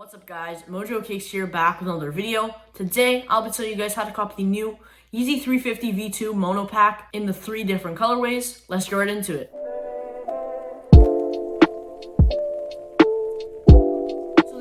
What's up guys, Mojo Cakes here back with another video. Today, I'll be telling you guys how to copy the new Yeezy 350 V2 mono pack in the 3 different colorways. Let's get right into it.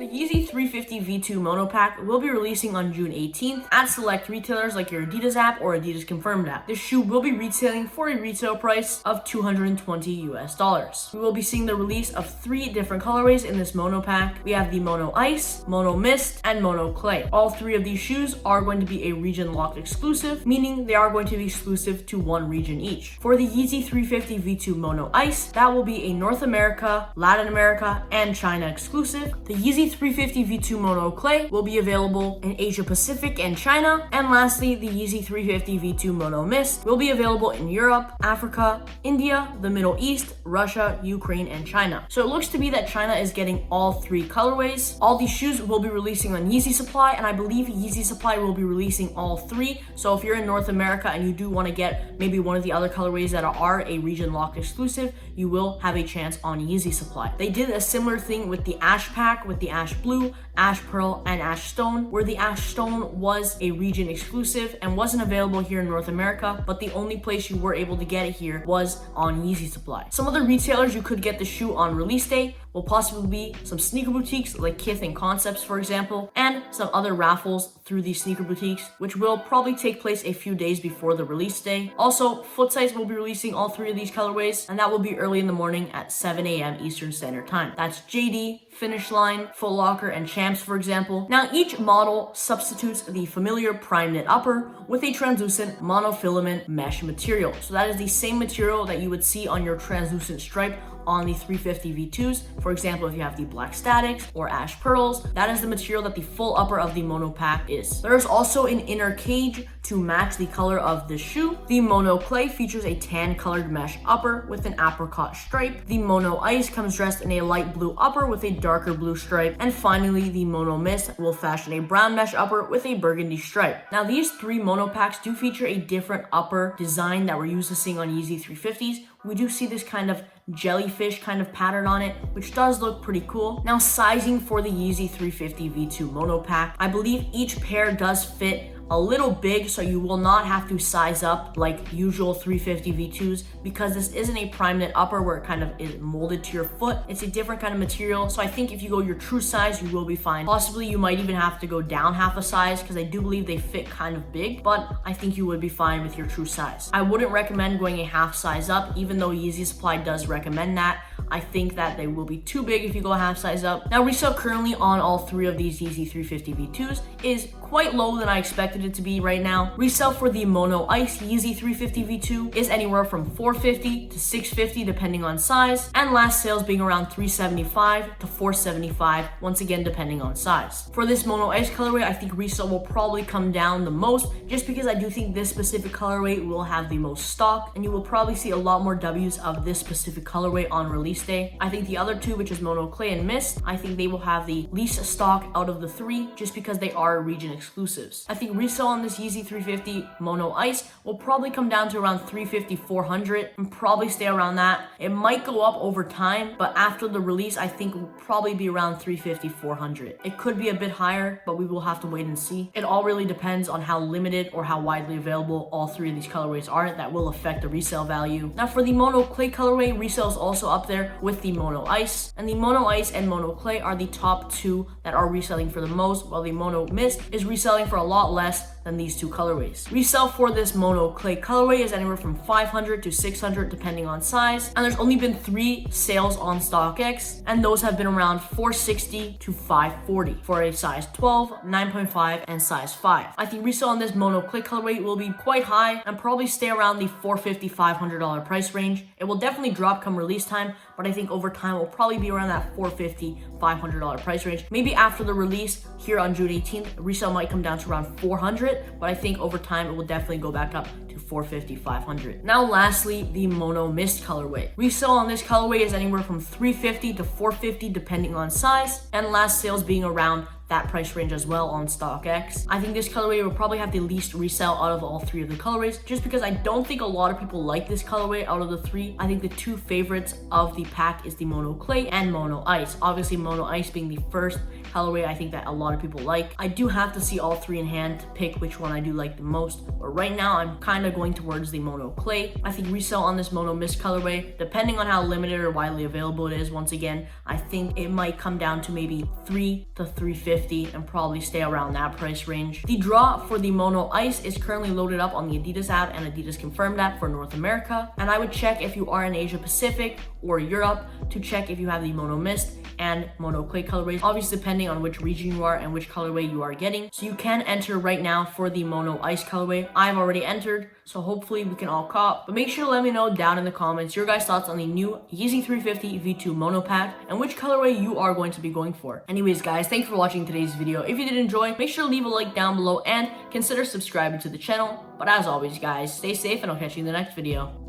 Yeezy 350 V2 mono pack will be releasing on June 18th at select retailers like your Adidas app or Adidas confirmed app. This shoe will be retailing for a retail price of $220 US. We will be seeing the release of 3 different colorways in this mono pack. We have the Mono Ice, Mono Mist, and Mono Clay. All 3 of these shoes are going to be a region locked exclusive, meaning they are going to be exclusive to one region each. For the Yeezy 350 V2 Mono Ice, that will be a North America, Latin America, and China exclusive. The Yeezy 350 V2 Mono Clay will be available in Asia Pacific and China. And lastly, the Yeezy 350 V2 Mono Mist will be available in Europe, Africa, India, the Middle East, Russia, Ukraine, and China. So it looks to be that China is getting all 3 colorways. All these shoes will be releasing on Yeezy Supply, and I believe Yeezy Supply will be releasing all 3. So if you're in North America and you do want to get maybe one of the other colorways that are a region locked exclusive, you will have a chance on Yeezy Supply. They did a similar thing with the Ash pack, with the Ash Blue, Ash Pearl, and Ash Stone, where the Ash Stone was a region exclusive and wasn't available here in North America, but the only place you were able to get it here was on Yeezy Supply. Some other retailers you could get the shoe on release day will possibly be some sneaker boutiques like Kith and Concepts, for example, and some other raffles through these sneaker boutiques, which will probably take place a few days before the release day. Also, Footsites will be releasing all 3 of these colorways, and that will be early in the morning at 7 a.m. Eastern Standard Time. That's JD, Finish Line, Foot Locker, and Champs, for example. Now, each model substitutes the familiar prime knit upper with a translucent monofilament mesh material. So that is the same material that you would see on your translucent stripe on the 350 V2s. For example, if you have the Black Statics or Ash Pearls, that is the material that the full upper of the mono pack is. There is also an inner cage to match the color of the shoe. The Mono Clay features a tan colored mesh upper with an apricot stripe. The Mono Ice comes dressed in a light blue upper with a darker blue stripe. And finally, the Mono Mist will fashion a brown mesh upper with a burgundy stripe. Now, these 3 mono packs do feature a different upper design that we're used to seeing on Yeezy 350s. We do see this kind of jellyfish kind of pattern on it, which does look pretty cool. Now, sizing for the Yeezy 350 V2 mono pack, I believe each pair does fit a little big, so you will not have to size up like usual 350 V2s because this isn't a prime knit upper where it kind of is molded to your foot. It's a different kind of material, so I think if you go your true size, you will be fine. Possibly you might even have to go down half a size because I do believe they fit kind of big, but I think you would be fine with your true size. I wouldn't recommend going a half size up, even though Yeezy Supply does recommend that. I think that they will be too big if you go a half size up. Now, resale currently on all 3 of these Yeezy 350 V2s is quite low than I expected it to be right now. Resale for the Mono Ice Yeezy 350 V2 is anywhere from $450 to $650 depending on size, and last sales being around $375 to $475, once again depending on size. For this Mono Ice colorway, I think resale will probably come down the most just because I do think this specific colorway will have the most stock, and you will probably see a lot more W's of this specific colorway on release day. I think the other 2, which is Mono Clay and Mist, I think they will have the least stock out of the 3 just because they are region exclusives. I think resale on this Yeezy 350 Mono Ice will probably come down to around $350, $400 and probably stay around that. It might go up over time, but after the release, I think it will probably be around $350, $400. It could be a bit higher, but we will have to wait and see. It all really depends on how limited or how widely available all 3 of these colorways are. That will affect the resale value. Now, for the Mono Clay colorway, resale is also up there with the Mono Ice, and the Mono Ice and Mono Clay are the top 2 that are reselling for the most, while the Mono Mist is reselling for a lot less than these 2 colorways. Resale for this Mono Clay colorway is anywhere from $500 to $600 depending on size, and there's only been 3 sales on StockX, and those have been around $460 to $540 for a size 12, 9.5, and size 5. I think resale on this Mono Clay colorway will be quite high and probably stay around the $450, $500 price range. It will definitely drop come release time, but I think over time it will probably be around that $450, $500 price range. Maybe after the release here on June 18th, resale might come down to around $400, but I think over time it will definitely go back up to $450, $500. Now, lastly, the Mono Mist colorway. Resale on this colorway is anywhere from $350 to $450 depending on size, and last sales being around that price range as well on StockX. I think this colorway will probably have the least resale out of all three of the colorways, just because I don't think a lot of people like this colorway out of the three. I think the two favorites of the pack is the Mono Clay and Mono Ice. Obviously Mono Ice being the first colorway I think that a lot of people like. I do have to see all three in hand to pick which one I do like the most, but right now I'm kind of going towards the mono clay. I think resale on this mono mist colorway, depending on how limited or widely available it is, once again, I think it might come down to maybe $3 to $350 and probably stay around that price range. The draw for the mono ice is currently loaded up on the Adidas app and Adidas Confirmed app for North America, and I would check if you are in Asia Pacific or Europe to check if you have the mono mist and mono clay colorways, obviously depending on which region you are and which colorway you are getting. So you can enter right now for the mono ice colorway. I've already entered, so hopefully we can all cop. But make sure to let me know down in the comments your guys' thoughts on the new Yeezy 350 V2 mono pack and which colorway you are going to be going for. Anyways guys, thanks for watching today's video. If you did enjoy, make sure to leave a like down below and consider subscribing to the channel. But as always guys, stay safe and I'll catch you in the next video.